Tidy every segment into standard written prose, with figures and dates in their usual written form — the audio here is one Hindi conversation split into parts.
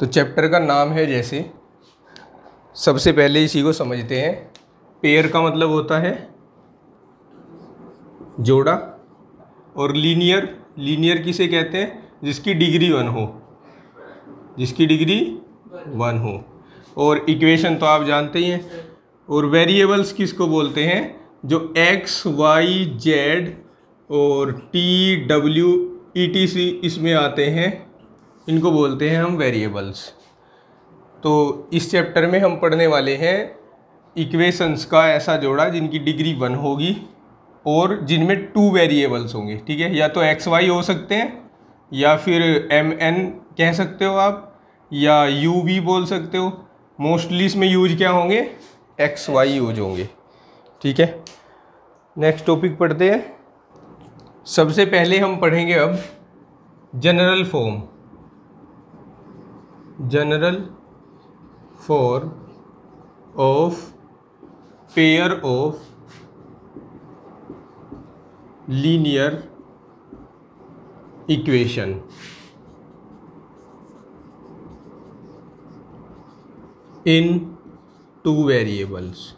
तो चैप्टर का नाम है जैसे, सबसे पहले इसी को समझते हैं। पेयर का मतलब होता है जोड़ा, और लीनियर किसे कहते हैं? जिसकी डिग्री 1 हो, जिसकी डिग्री 1 हो। और इक्वेशन तो आप जानते ही हैं। और वेरिएबल्स किसको बोलते हैं? जो एक्स वाई जेड और टी डब्ल्यू ETC इसमें आते हैं, इनको बोलते हैं हम वेरिएबल्स। तो इस चैप्टर में हम पढ़ने वाले हैं इक्वेशंस का ऐसा जोड़ा जिनकी डिग्री 1 होगी और जिनमें 2 वेरिएबल्स होंगे। ठीक है, या तो एक्स वाई हो सकते हैं, या फिर MN कह सकते हो आप, या U भी बोल सकते हो। मोस्टली इसमें यूज क्या होंगे? एक्स वाई यूज होंगे। ठीक है, नेक्स्ट टॉपिक पढ़ते हैं। सबसे पहले हम पढ़ेंगे अब general form of pair of linear equation in 2 variables.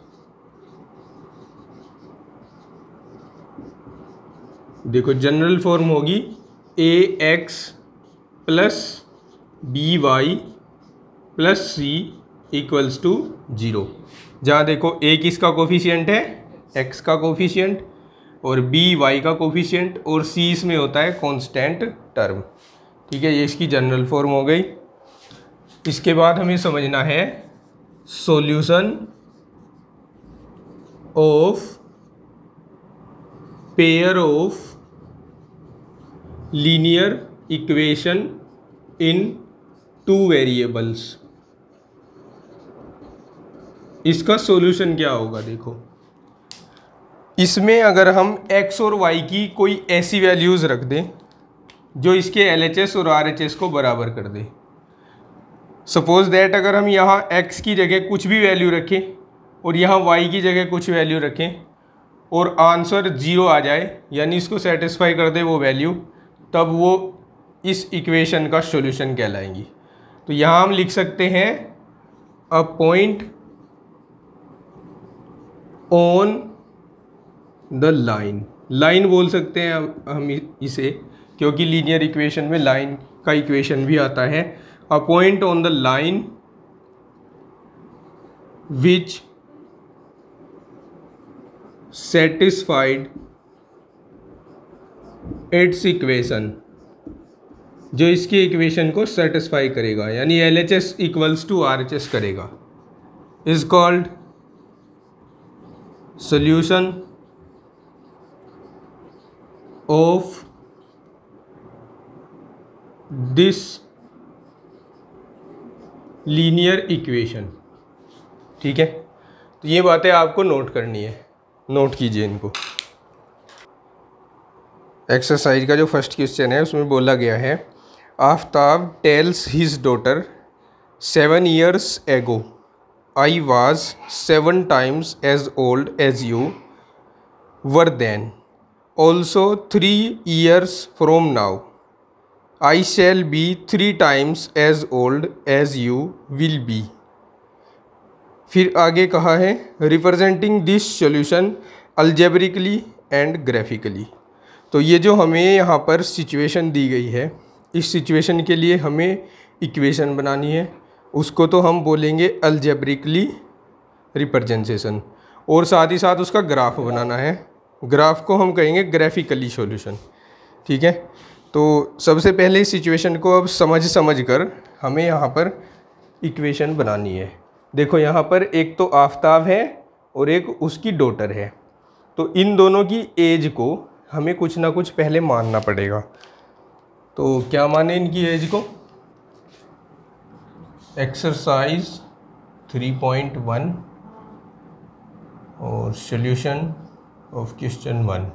देखो, जनरल फॉर्म होगी AX plus BY plus C equals to 0। जहाँ देखो A किसका कोफिशिएंट है? X का कोफिशिएंट, और B Y का कोफिशिएंट, और C इसमें होता है कांस्टेंट टर्म। ठीक है, ये इसकी जनरल फॉर्म हो गई। इसके बाद हमें समझना है solution of pair of linear equation in 2 variables. इसका सॉल्यूशन क्या होगा? देखो, इसमें अगर हम x और y की कोई ऐसी वैल्यूज़ रख दें जो इसके LHS और RHS को बराबर कर दे। सपोज दैट अगर हम यहाँ x की जगह कुछ भी वैल्यू रखें और यहाँ y की जगह कुछ वैल्यू रखें और आंसर 0 आ जाए, यानी इसको सेटिस्फाई कर दे वो वैल्यू, तब वो इस इक्वेशन का सॉल्यूशन कहलाएंगी। तो यहाँ हम लिख सकते हैं a point on the line बोल सकते हैं हम इसे, क्योंकि लीनियर इक्वेशन में लाइन का इक्वेशन भी आता है। A point on the line which satisfied it's equation, जो इसकी इक्वेशन को सेटिस्फाई करेगा, यानी LHS इक्वल्स टू RHS करेगा, is called solution of this linear equation. ठीक है, तो ये बातें आपको नोट करनी है, नोट कीजिए इनको। एक्सरसाइज का जो फर्स्ट क्वेश्चन है उसमें बोला गया है, Aftab tales his daughter 7 years ago I was 7 times as old as you were then. Also 3 years from now I shall be 3 times as old as you will be. फिर आगे कहा है representing this solution algebraically and graphically. तो ये जो हमें यहाँ पर सिचुएशन दी गई है, इस सिचुएशन के लिए हमें इक्वेशन बनानी है, उसको तो हम बोलेंगे अलजेब्रिकली रिप्रेजेंटेशन, और साथ ही साथ उसका ग्राफ बनाना है, ग्राफ को हम कहेंगे ग्राफिकली सॉल्यूशन। ठीक है, तो सबसे पहले इस सिचुएशन को अब समझ कर हमें यहाँ पर इक्वेशन बनानी है। देखो, यहाँ पर एक तो आफ्ताब है और एक उसकी डॉटर है, तो इन दोनों की एज को हमें कुछ ना कुछ पहले मानना पड़ेगा। तो क्या माने इनकी एज को? एक्सरसाइज 3.1 और solution of question 1।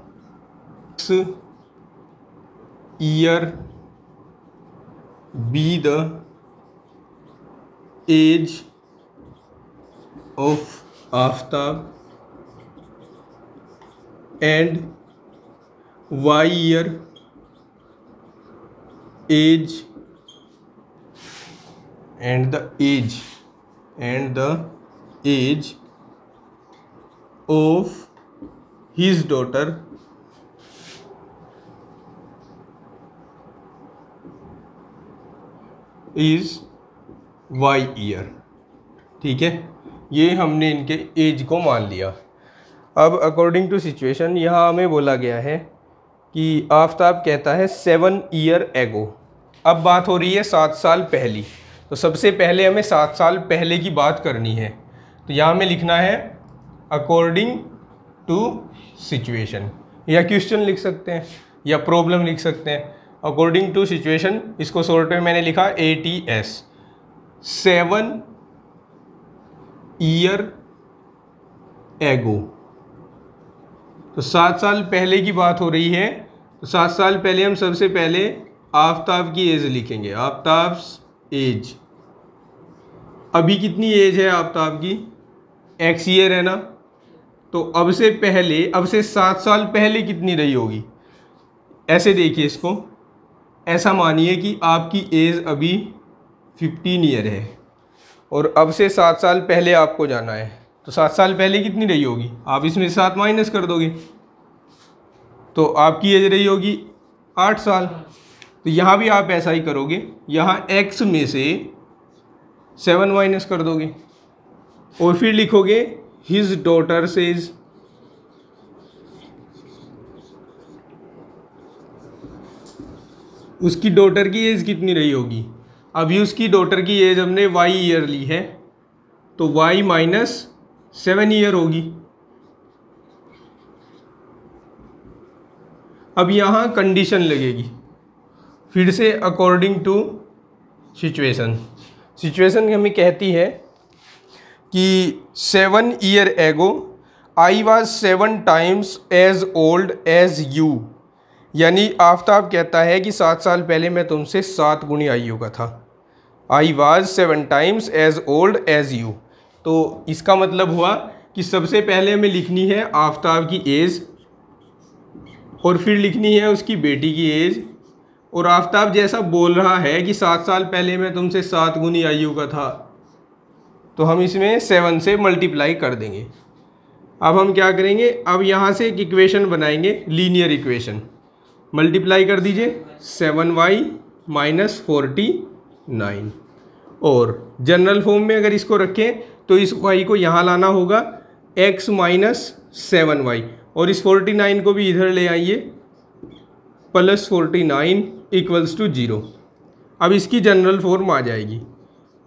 Year B the age of Aftab and Y year age and the age of his daughter is y year। ठीक है, ये हमने इनके एज को मान लिया। अब अकॉर्डिंग टू सिचुएशन यहाँ हमें बोला गया है कि आफ्ताब कहता है 7 ईयर एगो। अब बात हो रही है 7 साल पहली, तो सबसे पहले हमें 7 साल पहले की बात करनी है। तो यहाँ हमें लिखना है अकॉर्डिंग टू सिचुएशन, या क्वेश्चन लिख सकते हैं या प्रॉब्लम लिख सकते हैं। अकॉर्डिंग टू सिचुएशन, इसको शॉर्ट में मैंने लिखा ATS, 7 ईयर एगो। तो 7 साल पहले की बात हो रही है, तो 7 साल पहले हम सबसे पहले आफ्ताब की एज लिखेंगे, आफ्ताब्स एज। अभी कितनी एज है आफ्ताब की? X ईयर है ना, तो अब से 7 साल पहले कितनी रही होगी? ऐसे देखिए इसको, ऐसा मानिए कि आपकी एज अभी 15 ईयर है और अब से 7 साल पहले आपको जाना है, तो 7 साल पहले कितनी रही होगी? आप इसमें 7 माइनस कर दोगे तो आपकी एज रही होगी 8 साल। तो यहाँ भी आप ऐसा ही करोगे, यहाँ X में से 7 माइनस कर दोगे और फिर लिखोगे हिज डॉटर सेज। उसकी डॉटर की एज कितनी रही होगी? अभी उसकी डॉटर की एज हमने y ईयर ली है, तो y माइनस 7 ईयर होगी। अब यहाँ कंडीशन लगेगी फिर से अकॉर्डिंग टू सिचुएशन हमें कहती है कि 7 year ago I was 7 times as old as you. यानी आफ्ताब कहता है कि 7 साल पहले मैं तुमसे 7 गुनी आयु का था। I was 7 times as old as you, तो इसका मतलब हुआ कि सबसे पहले हमें लिखनी है आफ्ताब की एज और फिर लिखनी है उसकी बेटी की एज। और आफ्ताब जैसा बोल रहा है कि 7 साल पहले मैं तुमसे 7 गुनी आयु का था, तो हम इसमें 7 से मल्टीप्लाई कर देंगे। अब हम क्या करेंगे, अब यहाँ से एक इक्वेशन बनाएंगे, लीनियर इक्वेशन। मल्टीप्लाई कर दीजिए 7y माइनस 49, और जनरल फॉर्म में अगर इसको रखें तो इस y को यहाँ लाना होगा x माइनस 7y, और इस 49 को भी इधर ले आइए, प्लस 49 इक्वल्स टू 0। अब इसकी जनरल फॉर्म आ जाएगी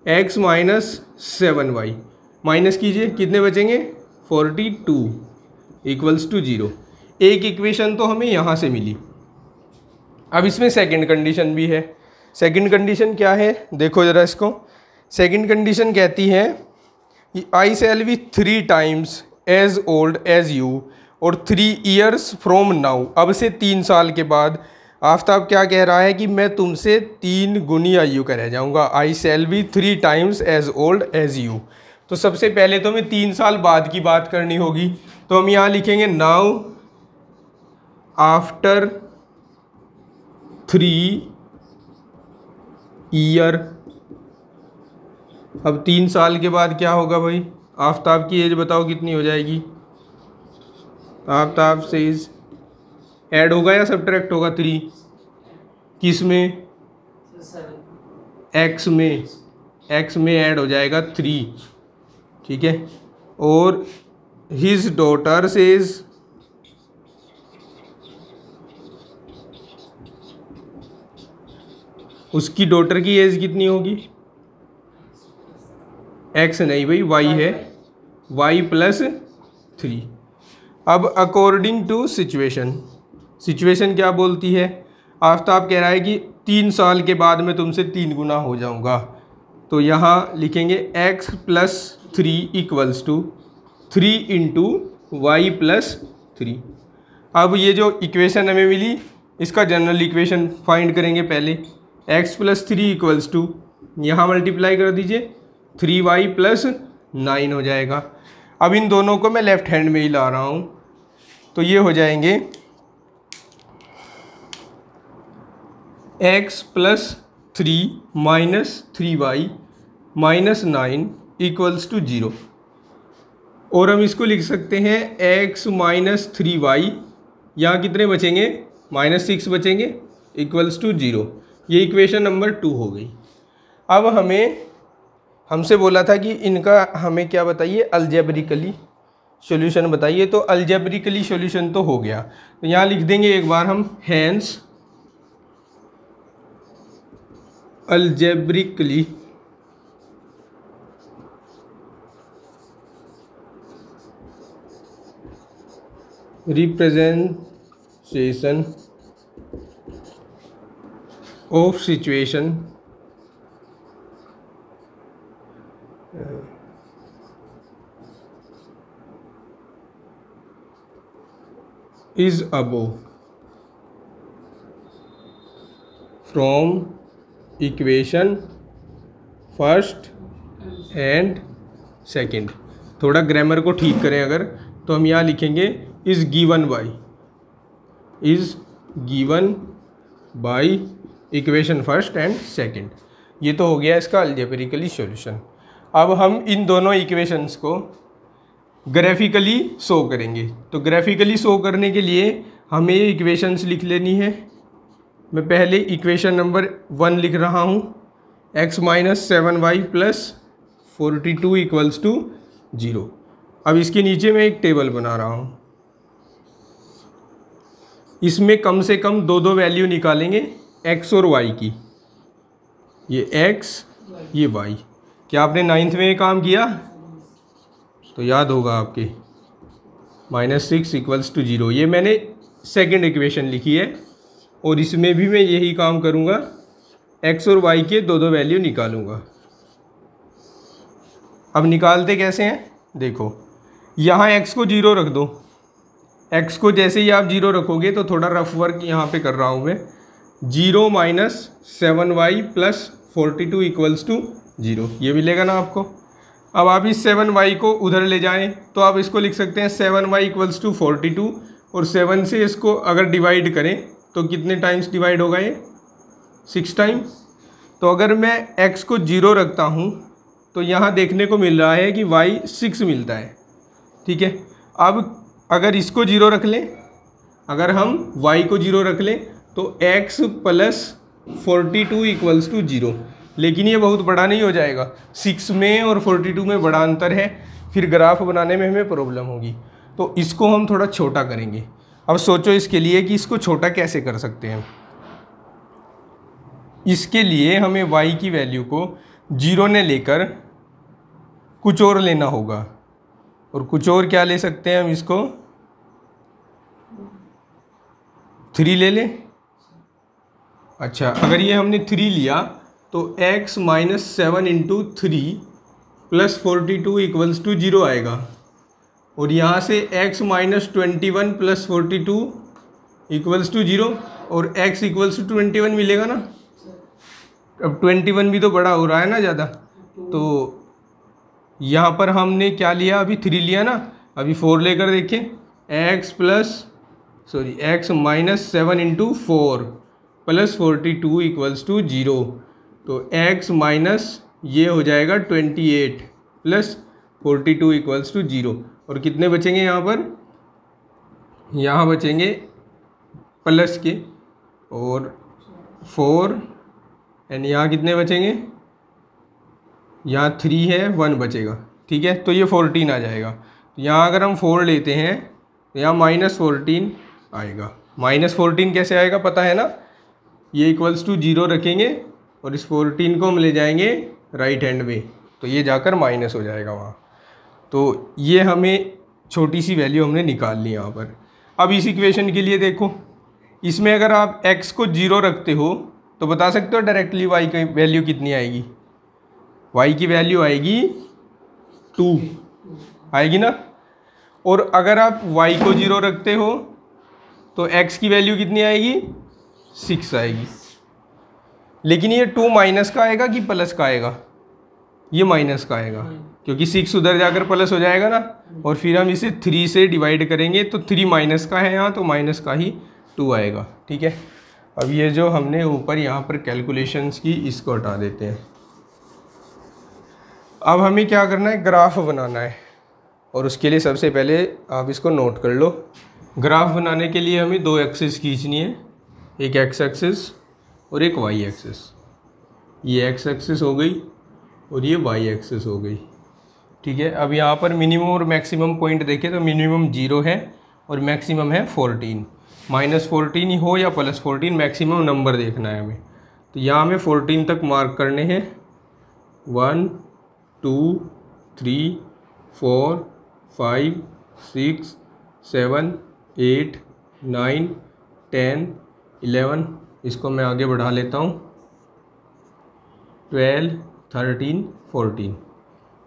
x माइनस 7y, माइनस कीजिए कितने बचेंगे 42 इक्वल्स टू 0। एक इक्वेशन तो हमें यहाँ से मिली। अब इसमें सेकंड कंडीशन भी है। सेकंड कंडीशन क्या है, देखो ज़रा इसको। सेकंड कंडीशन कहती है कि I shall be 3 times as old as you और 3 ईयर्स फ्रॉम नाउ। अब से 3 साल के बाद आफ्ताब क्या कह रहा है कि मैं तुमसे 3 गुनी आयु का रह जाऊंगा। I shall be 3 times as old as you. तो सबसे पहले तो हमें 3 साल बाद की बात करनी होगी, तो हम यहाँ लिखेंगे नाउ आफ्टर 3 ईयर। अब 3 साल के बाद क्या होगा भाई? आफ्ताब की एज बताओ कितनी हो जाएगी? आफ्ताब से एज ऐड होगा या सब्ट्रैक्ट होगा? 3 किस में? x में ऐड हो जाएगा 3, ठीक है। और हिज डॉटर सेज उसकी डॉटर की एज कितनी होगी? x नहीं भाई, y है, y प्लस 3। अब अकॉर्डिंग टू सिचुएशन क्या बोलती है? आफ्ताब कह रहा है कि 3 साल के बाद मैं तुमसे 3 गुना हो जाऊंगा, तो यहाँ लिखेंगे x plus 3 equals to 3 into Y plus 3। अब ये जो इक्वेशन हमें मिली इसका जनरल इक्वेशन फाइंड करेंगे पहले। x प्लस 3 इक्वल्स टू, यहाँ मल्टीप्लाई कर दीजिए 3y प्लस 9 हो जाएगा। अब इन दोनों को मैं लेफ्ट हैंड में ही ला रहा हूँ, तो ये हो जाएंगे x plus 3 minus 3y -9 equals to 0। और हम इसको लिख सकते हैं x - 3y, यहाँ कितने बचेंगे, -6 बचेंगे इक्वल्स टू 0। ये इक्वेशन नंबर 2 हो गई। अब हमसे बोला था कि इनका हमें क्या बताइए, अलजेब्रिकली सॉल्यूशन बताइए। तो अलजेब्रिकली सॉल्यूशन तो हो गया, तो यहाँ लिख देंगे एक बार हम, hence algebraically representation of situation is above from equation first and second. थोड़ा ग्रामर को ठीक करें अगर, तो हम यहाँ लिखेंगे is given by equation first and second. ये तो हो गया इसका अलजेब्रिकली सॉल्यूशन। अब हम इन दोनों इक्वेशंस को ग्राफिकली शो करेंगे। तो ग्राफिकली शो करने के लिए हमें ये इक्वेशंस लिख लेनी है। मैं पहले इक्वेशन नंबर 1 लिख रहा हूँ, x - 7y + 42 इक्वल्स टू 0। अब इसके नीचे मैं एक टेबल बना रहा हूँ, इसमें कम से कम दो वैल्यू निकालेंगे x और y की। ये x, ये y। क्या आपने 9th में ये काम किया? तो याद होगा आपके, -6 इक्वल्स टू 0। ये मैंने सेकंड इक्वेशन लिखी है, और इसमें भी मैं यही काम करूँगा, x और y के दो वैल्यू निकालूंगा। अब निकालते कैसे हैं, देखो यहाँ x को 0 रख दो। x को जैसे ही आप 0 रखोगे, तो थोड़ा रफ वर्क यहाँ पे कर रहा हूँ मैं, 0 - 7y + 42 इक्वल्स टू 0, ये मिलेगा ना आपको। अब आप इस 7y को उधर ले जाएं, तो आप इसको लिख सकते हैं 7y इक्वल्स टू 42, और 7 से इसको अगर डिवाइड करें तो कितने टाइम्स डिवाइड होगा ये, 6 टाइम। तो अगर मैं x को 0 रखता हूँ, तो यहाँ देखने को मिल रहा है कि y 6 मिलता है, ठीक है। अब अगर इसको 0 रख लें, अगर हम y को 0 रख लें, तो x + 42 इक्वल्स टू 0। लेकिन ये बहुत बड़ा नहीं हो जाएगा, 6 में और 42 में बड़ा अंतर है, फिर ग्राफ बनाने में हमें प्रॉब्लम होगी। तो इसको हम थोड़ा छोटा करेंगे। अब सोचो इसके लिए कि इसको छोटा कैसे कर सकते हैं। इसके लिए हमें y की वैल्यू को 0 ने लेकर कुछ और लेना होगा, और कुछ और क्या ले सकते हैं हम, इसको 3 ले लें। अच्छा, अगर ये हमने 3 लिया, तो x - 7 × 3 + 42 इक्वल्स टू 0 आएगा, और यहाँ से x - 21 + 42 इक्वल्स टू 0, और x इक्वल्स टू 21 मिलेगा ना। अब 21 भी तो बड़ा हो रहा है ना ज़्यादा, तो यहाँ पर हमने क्या लिया, अभी 3 लिया ना, अभी 4 लेकर देखें, x - 7 × 4 + 42 इक्वल्स टू 0। तो x माइनस ये हो जाएगा 28 + 42 इक्वल्स टू 0। और कितने बचेंगे यहाँ पर, यहाँ बचेंगे प्लस के और 4, एंड यहाँ कितने बचेंगे, यहाँ 3 है, 1 बचेगा, ठीक है। तो ये 14 आ जाएगा। तो यहाँ अगर हम 4 लेते हैं, तो यहाँ -14 आएगा। -14 कैसे आएगा पता है ना, ये इक्वल्स टू 0 रखेंगे और इस 14 को हम ले जाएंगे राइट हैंड में, तो ये जाकर माइनस हो जाएगा वहाँ। तो ये हमें छोटी सी वैल्यू हमने निकाल ली यहाँ पर। अब इस इक्वेशन के लिए देखो, इसमें अगर आप x को 0 रखते हो, तो बता सकते हो डायरेक्टली y की वैल्यू कितनी आएगी, y की वैल्यू आएगी 2 आएगी ना। और अगर आप y को 0 रखते हो, तो x की वैल्यू कितनी आएगी, 6 आएगी। लेकिन ये 2 माइनस का आएगा कि प्लस का आएगा, ये माइनस का आएगा, क्योंकि 6 उधर जाकर प्लस हो जाएगा ना। और फिर हम इसे 3 से डिवाइड करेंगे, तो 3 माइनस का है यहाँ, तो माइनस का ही 2 आएगा, ठीक है। अब ये जो हमने ऊपर यहाँ पर कैलकुलेशंस की, इसको हटा देते हैं। अब हमें क्या करना है, ग्राफ बनाना है, और उसके लिए सबसे पहले आप इसको नोट कर लो। ग्राफ बनाने के लिए हमें दो एक्सिस खींचनी है, एक एक्स एक्सिस और एक वाई एक्सिस। ये एक्स एक्सिस हो गई और ये वाई एक्सिस हो गई, ठीक है। अब यहाँ पर मिनिमम और मैक्सिमम पॉइंट देखें तो मिनिमम 0 है और मैक्सिमम है 14। -14 ही हो या +14, मैक्सिमम नंबर देखना है हमें। तो यहाँ हमें 14 तक मार्क करने हैं। 1 2 3 4 5 6 7 8 9 10 11, इसको मैं आगे बढ़ा लेता हूँ, 12 13 14,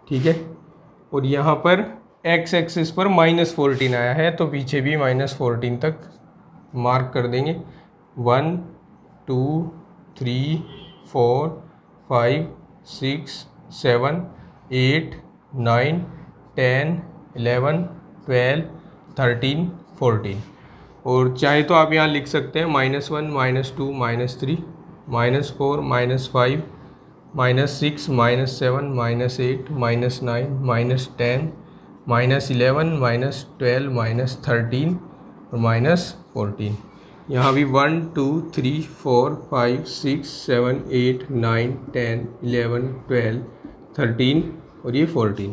ठीक है। और यहाँ पर x एक्सिस पर -14 आया है, तो पीछे भी -14 तक मार्क कर देंगे। 1 2 3 4 5 6 7 8 9 10 11 12 13 14। और चाहे तो आप यहाँ लिख सकते हैं -1 -2 -3 -4 -5 -6 -7 -8 -9 -10 -11 -12 -13 और -14। यहाँ भी 1 2 3 4 5 6 7 8 9 10 11 12 13 और ये 14।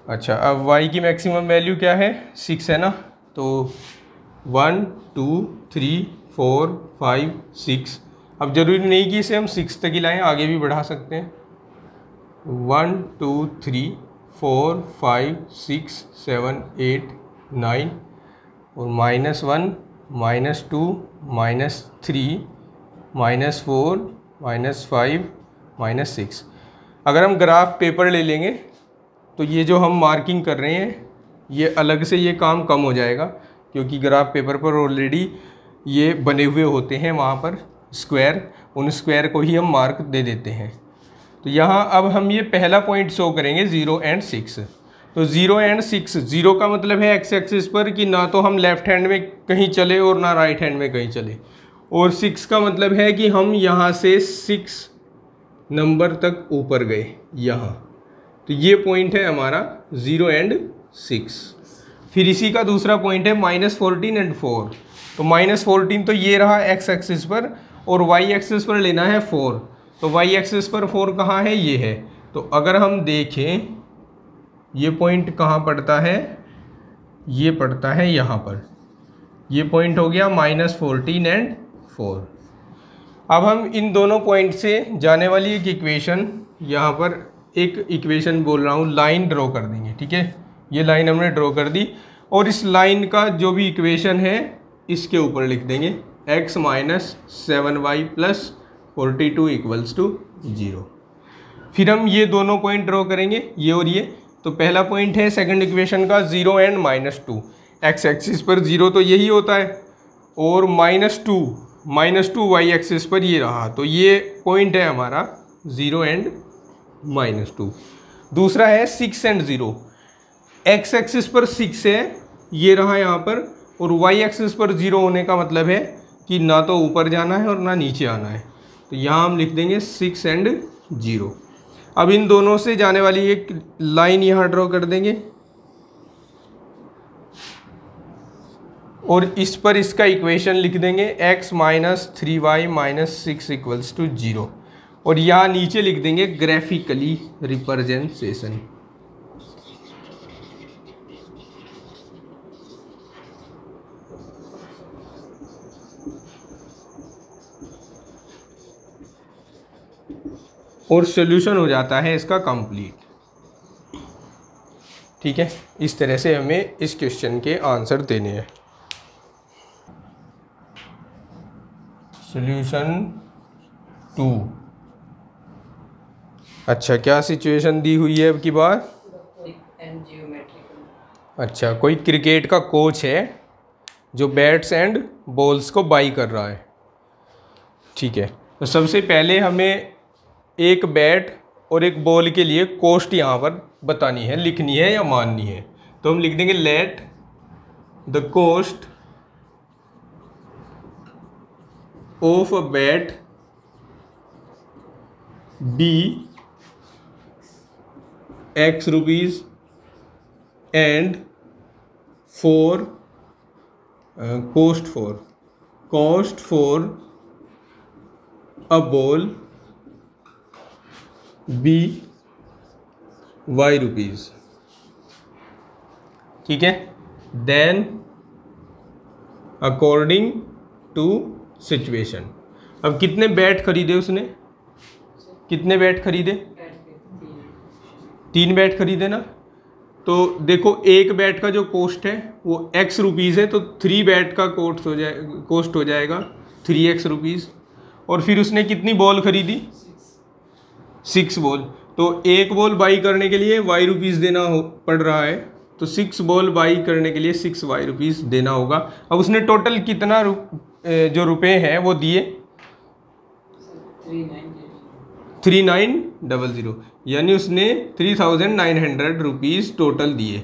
अच्छा, अब y की मैक्सिमम वैल्यू क्या है, 6 है ना। तो 1 2 3 4 5 6। अब ज़रूरी नहीं कि इसे हम 6 तक ही लाएँ, आगे भी बढ़ा सकते हैं। 1 2 3 4 5 6 7 8 9 और -1 -2 -3 -4 -5 -6। अगर हम ग्राफ पेपर ले लेंगे तो ये जो हम मार्किंग कर रहे हैं ये अलग से ये काम कम हो जाएगा, क्योंकि ग्राफ पेपर पर ऑलरेडी ये बने हुए होते हैं वहाँ पर स्क्वायर, उन स्क्वायर को ही हम मार्क दे देते हैं। तो यहाँ अब हम ये पहला पॉइंट शो करेंगे 0 और 6। तो 0 और 6, 0 का मतलब है एक्स एक्सिस पर कि ना तो हम लेफ्ट हैंड में कहीं चले और ना राइट हैंड में कहीं चले, और 6 का मतलब है कि हम यहाँ से 6 नंबर तक ऊपर गए यहाँ। तो ये पॉइंट है हमारा 0 और 6। फिर इसी का दूसरा पॉइंट है -14 और 4। तो -14 तो ये रहा एक्स एक्सिस पर, और वाई एक्सिस पर लेना है 4। तो वाई एक्सिस पर 4 कहाँ है, ये है। तो अगर हम देखें ये पॉइंट कहाँ पड़ता है, ये पड़ता है यहाँ पर। ये पॉइंट हो गया -14 और 4। अब हम इन दोनों पॉइंट से जाने वाली एक इक्वेशन, यहाँ पर एक इक्वेशन बोल रहा हूँ, लाइन ड्रॉ कर देंगे, ठीक है। ये लाइन हमने ड्रॉ कर दी, और इस लाइन का जो भी इक्वेशन है इसके ऊपर लिख देंगे x - 7y + 42 = 0। फिर हम ये दोनों पॉइंट ड्रॉ करेंगे, ये और ये। तो पहला पॉइंट है सेकंड इक्वेशन का 0 और -2। एक्स एक्सिस पर 0 तो यही होता है, और -2 वाई एक्सिस पर ये रहा। तो ये पॉइंट है हमारा 0 और -2। दूसरा है 6 और 0। एक्स एक्सिस पर 6 है, ये रहा यहाँ पर, और वाई एक्सिस पर 0 होने का मतलब है कि ना तो ऊपर जाना है और ना नीचे आना है। तो यहाँ हम लिख देंगे 6 और 0। अब इन दोनों से जाने वाली एक लाइन यहाँ ड्रॉ कर देंगे, और इस पर इसका इक्वेशन लिख देंगे x - 3y - 6 = 0। और यहाँ नीचे लिख देंगे ग्राफिकली रिप्रेजेंटेशन। और सॉल्यूशन हो जाता है इसका कंप्लीट, ठीक है। इस तरह से हमें इस क्वेश्चन के आंसर देने हैं। सॉल्यूशन 2। अच्छा, क्या सिचुएशन दी हुई है अब की बार। अच्छा, कोई क्रिकेट का कोच है जो बैट्स एंड बॉल्स को बाई कर रहा है, ठीक है। तो सबसे पहले हमें एक बैट और एक बॉल के लिए कॉस्ट यहाँ पर बतानी है, लिखनी है या माननी है। तो हम लिख देंगे let the cost of a bat be x rupees and for cost for a ball b y rupees, ठीक है। देन अकॉर्डिंग टू सिचुएशन, अब कितने बैट खरीदे उसने, कितने बैट खरीदे, 3 बैट खरीदे ना। तो देखो एक बैट का जो कॉस्ट है वो x रुपीज़ है, तो 3 बैट का कॉस्ट हो जाएगा 3x रुपीज़। और फिर उसने कितनी बॉल खरीदी, 6 बॉल, तो एक बॉल बाई करने के लिए y रुपीज़ देना पड़ रहा है, तो 6 बॉल बाई करने के लिए 6y रुपीज़ देना होगा। अब उसने टोटल कितना जो रुपए हैं वो दिए 3900, यानी उसने 3900 रुपीज़ टोटल दिए।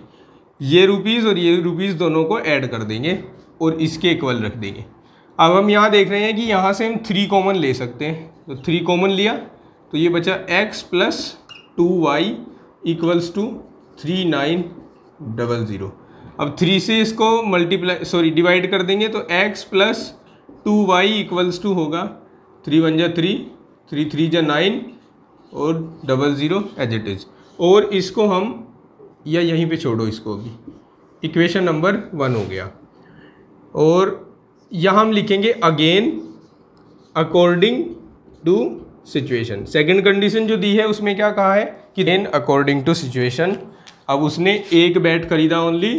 ये रुपीज़ और ये रुपीज़ दोनों को ऐड कर देंगे और इसके इक्वल रख देंगे। अब हम यहाँ देख रहे हैं कि यहाँ से हम 3 कॉमन ले सकते हैं, तो 3 कॉमन लिया तो ये बचा x + 2y = 3900। अब 3 से इसको डिवाइड कर देंगे तो x + 2y = होगा 3 × 1 = 3, 3 × 3 = 9 और 00 एज इट इज़। और इसको हम या यहीं पे छोड़ो इसको, अभी इक्वेशन नंबर 1 हो गया। और यहाँ हम लिखेंगे again according to situation. Second condition जो दी है उसमें क्या कहा है कि देन अकॉर्डिंग टू सिचुएशन। अब उसने एक बैट खरीदा ओनली,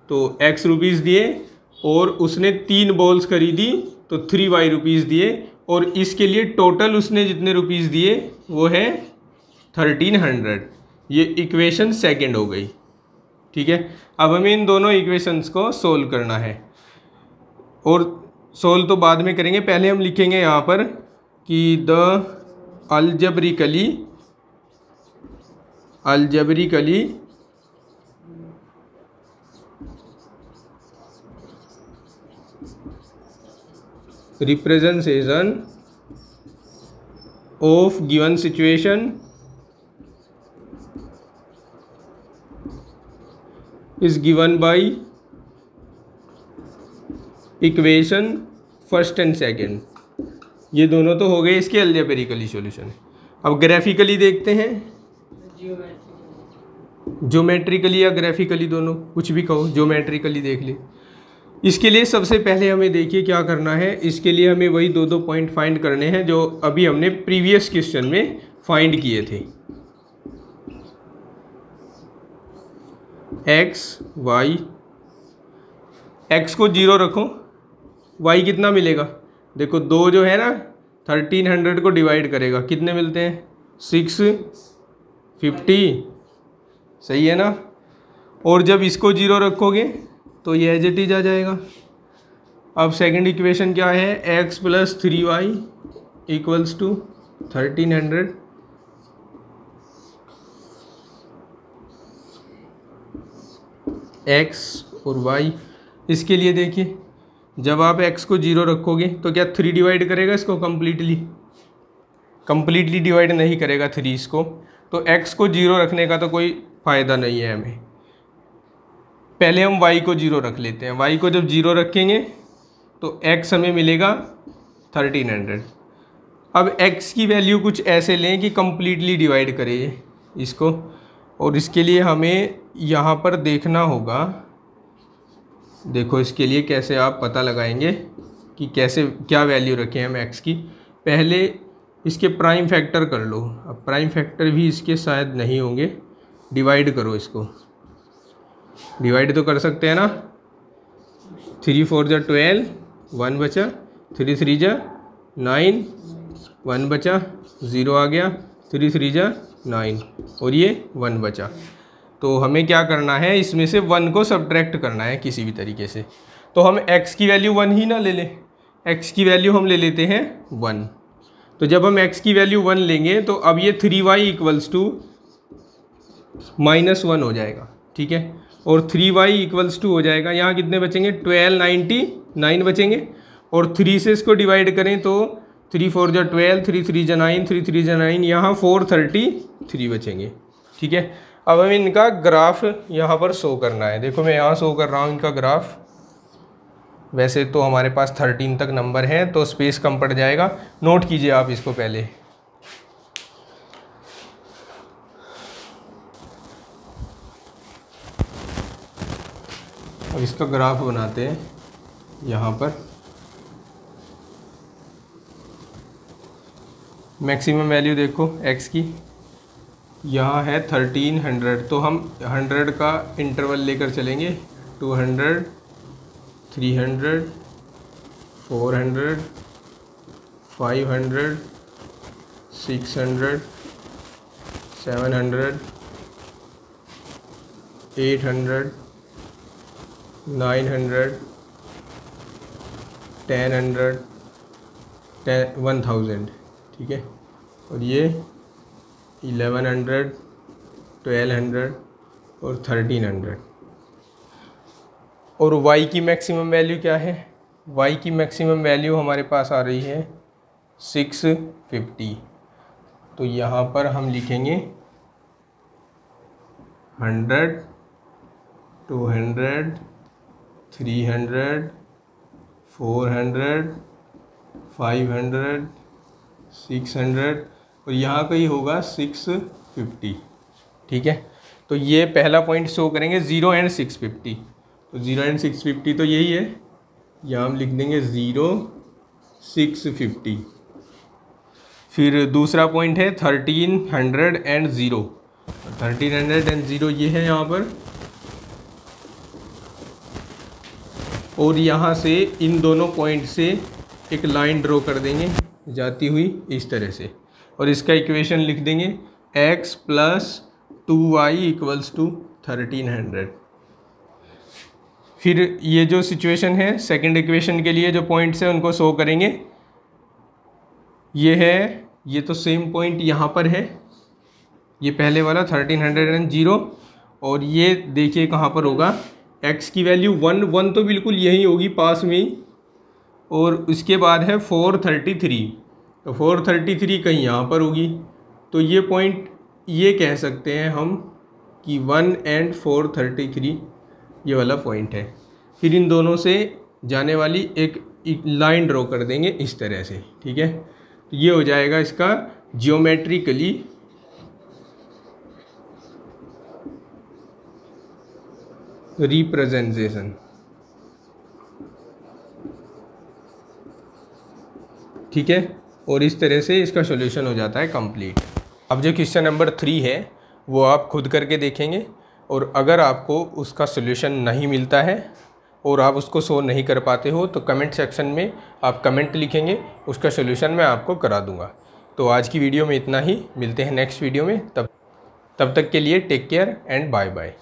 तो x रुपीज़ दिए, और उसने 3 बॉल्स खरीदी तो 3y रुपीज़ दिए, और इसके लिए टोटल उसने जितने रुपीज़ दिए वो है 1300। ये इक्वेशन सेकंड हो गई, ठीक है। अब हमें इन दोनों इक्वेशंस को सोल्व करना है, और सोल्व तो बाद में करेंगे। पहले हम लिखेंगे यहाँ पर कि the algebraically representation of given situation is given by equation first and second. ये दोनों तो हो गए इसके अलजेब्रिकली सॉल्यूशन। अब ग्राफिकली देखते हैं, ज्योमेट्रिकली या ग्राफिकली दोनों, कुछ भी कहो, ज्योमेट्रिकली देख ले। इसके लिए सबसे पहले हमें देखिए क्या करना है। इसके लिए हमें वही 2 पॉइंट फाइंड करने हैं जो अभी हमने प्रीवियस क्वेश्चन में फाइंड किए थे। x y, x को 0 रखो, y कितना मिलेगा, देखो 2 जो है ना 1300 को डिवाइड करेगा, कितने मिलते हैं 650, सही है ना। और जब इसको 0 रखोगे तो ये एज इट इज आ जाएगा। अब सेकंड इक्वेशन क्या है, x + 3y = 1300। x और y, इसके लिए देखिए जब आप x को 0 रखोगे तो क्या 3 डिवाइड करेगा इसको, कंप्लीटली डिवाइड नहीं करेगा 3 इसको, तो x को 0 रखने का तो कोई फ़ायदा नहीं है हमें। पहले हम y को 0 रख लेते हैं। y को जब 0 रखेंगे तो x हमें मिलेगा 1300। अब x की वैल्यू कुछ ऐसे लें कि कम्प्लीटली डिवाइड करे इसको, और इसके लिए हमें यहाँ पर देखना होगा। देखो इसके लिए कैसे आप पता लगाएंगे कि कैसे क्या वैल्यू रखें हम x की। पहले इसके प्राइम फैक्टर कर लो, अब प्राइम फैक्टर भी इसके शायद नहीं होंगे, डिवाइड करो इसको, डिवाइड तो कर सकते हैं ना। 3 × 4 = 12, 1 बचा, 3 × 3 = 9, 1 बचा, 0 आ गया, 3 × 3 = 9 और ये 1 बचा। तो हमें क्या करना है, इसमें से 1 को सब्ट्रैक्ट करना है किसी भी तरीके से। तो हम x की वैल्यू 1 ही ना ले लें, x की वैल्यू हम ले लेते हैं 1। तो जब हम x की वैल्यू 1 लेंगे तो अब ये 3y = -1 हो जाएगा, ठीक है। और 3y = हो जाएगा, यहाँ कितने बचेंगे 1299 बचेंगे। और 3 से इसको डिवाइड करें तो 3 × 4 = 12, 3 × 3 = 9, 3 × 3 = 9, यहाँ 433 बचेंगे, ठीक है। अब हमें इनका ग्राफ यहाँ पर शो करना है। देखो मैं यहाँ शो कर रहा हूँ इनका ग्राफ। वैसे तो हमारे पास 13 तक नंबर हैं तो स्पेस कम पड़ जाएगा, नोट कीजिए आप इसको पहले। अब इसका ग्राफ बनाते हैं यहाँ पर। मैक्सिमम वैल्यू देखो x की यहाँ है 1300, तो हम 100 का इंटरवल लेकर चलेंगे। 200, 300, 400, 500, 600, 700, 800, 900, 1000, 1000, ठीक है। और ये 1100, 1200 और 1300। और y की मैक्सिमम वैल्यू क्या है? y की मैक्सिमम वैल्यू हमारे पास आ रही है 650। तो यहाँ पर हम लिखेंगे 100, 200, 300, 400, 500, 600 और यहाँ का ही होगा 650, ठीक है। तो ये पहला पॉइंट शो करेंगे 0 एंड 650। तो 0 एंड 650 तो यही है, यहाँ हम लिख देंगे 0, 650। फिर दूसरा पॉइंट है 1300 एंड 0। 1300 एंड 0 ये है यहाँ पर। और यहाँ से इन दोनों पॉइंट से एक लाइन ड्रॉ कर देंगे जाती हुई इस तरह से, और इसका इक्वेशन लिख देंगे x + 2y = 1300। फिर ये जो सिचुएशन है सेकंड इक्वेशन के लिए जो पॉइंट्स हैं उनको शो करेंगे। ये है, ये तो सेम पॉइंट यहाँ पर है, ये पहले वाला 1300 और ये देखिए कहाँ पर होगा। x की वैल्यू 1 तो बिल्कुल यही होगी पास में ही, और उसके बाद है 433, तो 433 कहीं यहाँ पर होगी। तो ये पॉइंट ये कह सकते हैं हम कि 1 एंड 433 ये वाला पॉइंट है। फिर इन दोनों से जाने वाली एक लाइन ड्रॉ कर देंगे इस तरह से, ठीक है। तो ये हो जाएगा इसका जियोमेट्रिकली रिप्रेजेंटेशन, ठीक है। और इस तरह से इसका सॉल्यूशन हो जाता है कंप्लीट। अब जो क्वेश्चन नंबर 3 है वो आप खुद करके देखेंगे, और अगर आपको उसका सॉल्यूशन नहीं मिलता है और आप उसको सोल्व नहीं कर पाते हो तो कमेंट सेक्शन में आप कमेंट लिखेंगे, उसका सॉल्यूशन मैं आपको करा दूंगा। तो आज की वीडियो में इतना ही, मिलते हैं नेक्स्ट वीडियो में। तब तक के लिए take care and bye bye.